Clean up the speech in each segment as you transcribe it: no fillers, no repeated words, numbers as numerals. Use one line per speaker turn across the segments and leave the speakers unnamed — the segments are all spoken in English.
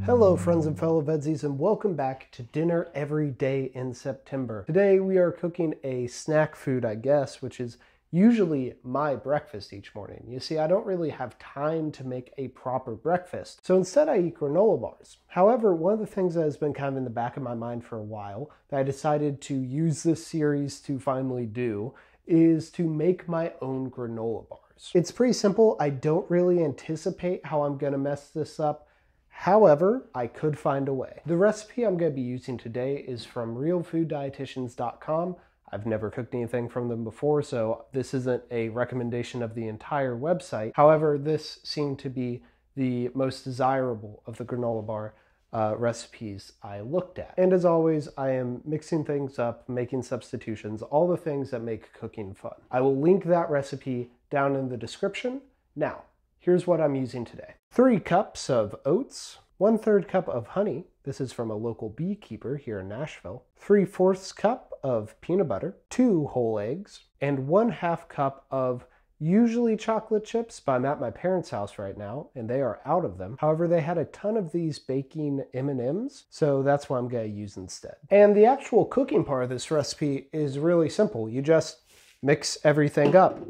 Hello friends and fellow VEDSies, and welcome back to Dinner Every Day in September. Today we are cooking a snack food, I guess, which is usually my breakfast each morning. You see, I don't really have time to make a proper breakfast, so instead I eat granola bars. However, one of the things that has been kind of in the back of my mind for a while that I decided to use this series to finally do is to make my own granola bars. It's pretty simple. I don't really anticipate how I'm gonna mess this up. However, I could find a way. The recipe I'm going to be using today is from realfooddietitians.com. I've never cooked anything from them before, so this isn't a recommendation of the entire website. However, this seemed to be the most desirable of the granola bar recipes I looked at. And as always, I am mixing things up, making substitutions, all the things that make cooking fun. I will link that recipe down in the description. Now, here's what I'm using today. 3 cups of oats, 1/3 cup of honey. This is from a local beekeeper here in Nashville. 3/4 cup of peanut butter, 2 whole eggs, and 1/2 cup of usually chocolate chips, but I'm at my parents' house right now and they are out of them. However, they had a ton of these baking M&Ms, so that's what I'm going to use instead. And the actual cooking part of this recipe is really simple. You just mix everything up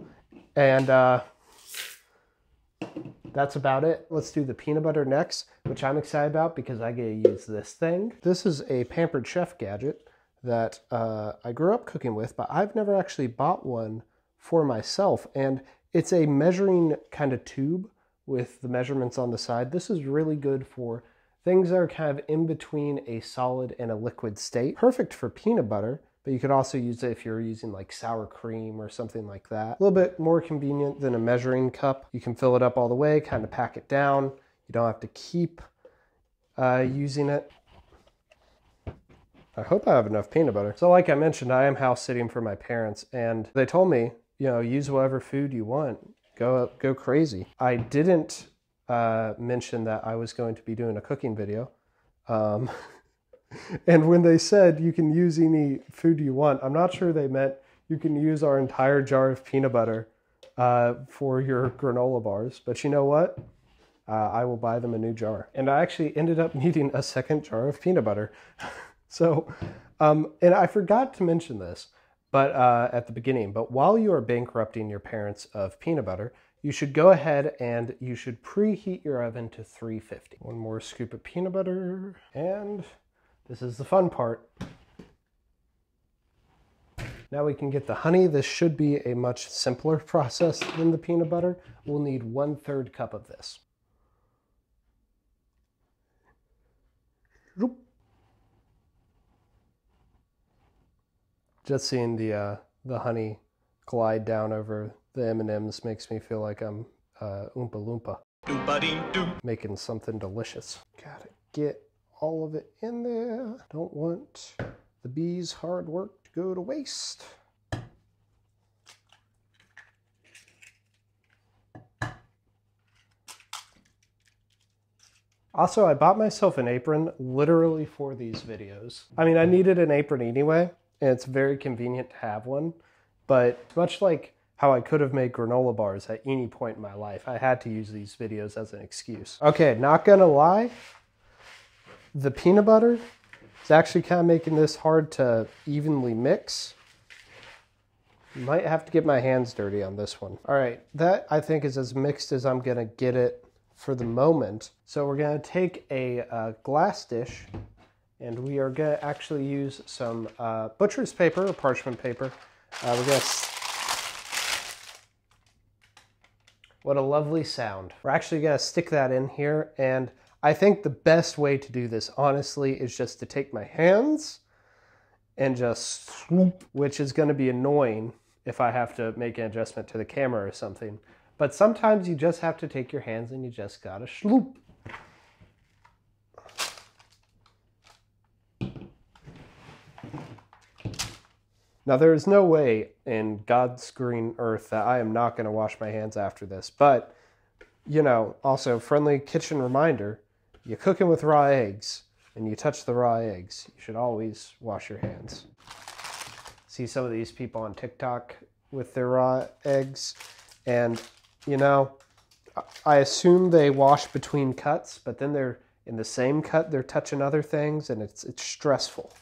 and that's about it. Let's do the peanut butter next, which I'm excited about because I get to use this thing. This is a Pampered Chef gadget that I grew up cooking with, but I've never actually bought one for myself. And it's a measuring kind of tube with the measurements on the side. This is really good for things that are kind of in between a solid and a liquid state. Perfect for peanut butter, but you could also use it if you're using like sour cream or something like that. A little bit more convenient than a measuring cup. You can fill it up all the way, kind of pack it down. You don't have to keep using it. I hope I have enough peanut butter. So like I mentioned, I am house sitting for my parents and they told me, you know, use whatever food you want. Go crazy. I didn't mention that I was going to be doing a cooking video. And when they said you can use any food you want, I'm not sure they meant you can use our entire jar of peanut butter for your granola bars. But you know what? I will buy them a new jar. And I actually ended up needing a second jar of peanut butter. So, and I forgot to mention this but at the beginning, but while you are bankrupting your parents of peanut butter, you should go ahead and you should preheat your oven to 350. One more scoop of peanut butter, and this is the fun part. Now we can get the honey. This should be a much simpler process than the peanut butter. We'll need 1/3 cup of this. Just seeing the honey glide down over the M&Ms makes me feel like I'm Oompa Loompa. Making something delicious. Gotta get all of it in there. Don't want the bees' hard work to go to waste. Also, I bought myself an apron literally for these videos. I mean, I needed an apron anyway, and it's very convenient to have one, but much like how I could have made granola bars at any point in my life, I had to use these videos as an excuse. Okay, not gonna lie, the peanut butter is actually kind of making this hard to evenly mix. Might have to get my hands dirty on this one. All right, that I think is as mixed as I'm gonna get it for the moment. So we're gonna take a glass dish and we are gonna actually use some butcher's paper or parchment paper. What a lovely sound. We're actually gonna stick that in here, and I think the best way to do this, honestly, is just to take my hands and just swoop, which is gonna be annoying if I have to make an adjustment to the camera or something. But sometimes you just have to take your hands and you just gotta sloop. Now, there is no way in God's green earth that I am not going to wash my hands after this. But, you know, also, friendly kitchen reminder, you're cooking with raw eggs and you touch the raw eggs, you should always wash your hands. See some of these people on TikTok with their raw eggs, and, you know, I assume they wash between cuts, but then they're in the same cut they're touching other things, and it's stressful.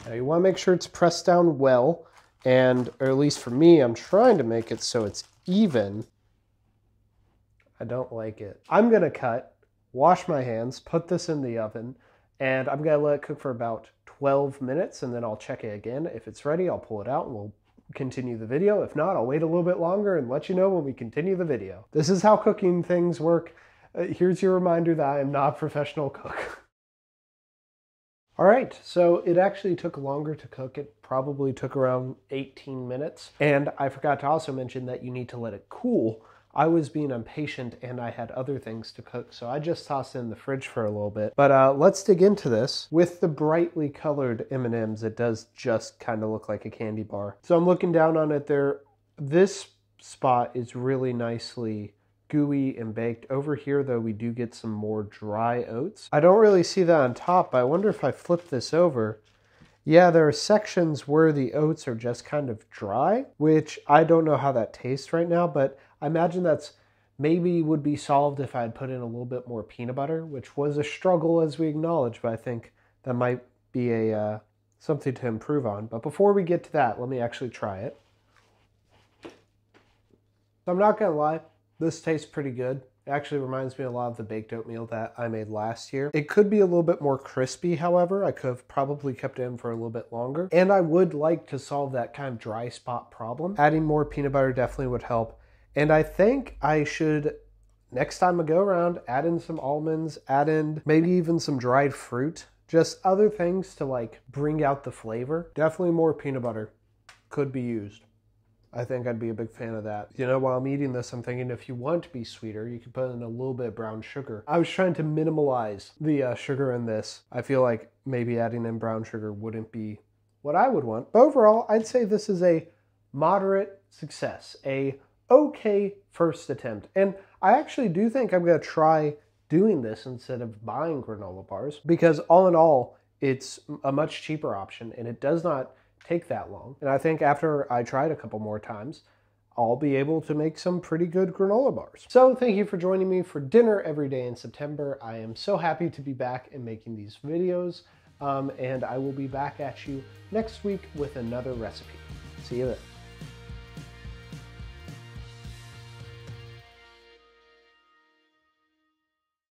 Now you want to make sure it's pressed down well, and or at least for me, I'm trying to make it so it's even. I don't like it. I'm gonna cut, wash my hands, put this in the oven, and I'm gonna let it cook for about 12 minutes, and then I'll check it again. If it's ready, I'll pull it out and we'll continue the video. If not, I'll wait a little bit longer and let you know when we continue the video. This is how cooking things work. Here's your reminder that I am not a professional cook. All right, so it actually took longer to cook. It probably took around 18 minutes. And I forgot to also mention that you need to let it cool. I was being impatient and I had other things to cook, so I just tossed it in the fridge for a little bit. But let's dig into this. With the brightly colored M&Ms, it does just kind of look like a candy bar. So I'm looking down on it there. This spot is really nicely gooey and baked. Over here, though, we do get some more dry oats. I don't really see that on top, but I wonder if I flip this over. Yeah, there are sections where the oats are just kind of dry, which I don't know how that tastes right now, but I imagine that's maybe would be solved if I had put in a little bit more peanut butter, which was a struggle as we acknowledged, but I think that might be a something to improve on. But before we get to that, let me actually try it. So I'm not gonna lie, this tastes pretty good. It actually reminds me a lot of the baked oatmeal that I made last year. It could be a little bit more crispy, however. I could have probably kept it in for a little bit longer. And I would like to solve that kind of dry spot problem. Adding more peanut butter definitely would help. And I think I should, next time I go around, add in some almonds, add in maybe even some dried fruit. Just other things to like bring out the flavor. Definitely more peanut butter could be used. I think I'd be a big fan of that. You know, while I'm eating this, I'm thinking if you want to be sweeter, you could put in a little bit of brown sugar. I was trying to minimalize the sugar in this. I feel like maybe adding in brown sugar wouldn't be what I would want. But overall, I'd say this is a moderate success, a okay first attempt. And I actually do think I'm going to try doing this instead of buying granola bars, because all in all, it's a much cheaper option and it does not take that long. And I think after I try it a couple more times, I'll be able to make some pretty good granola bars. So thank you for joining me for dinner every day in September. I am so happy to be back and making these videos. And I will be back at you next week with another recipe. See you then.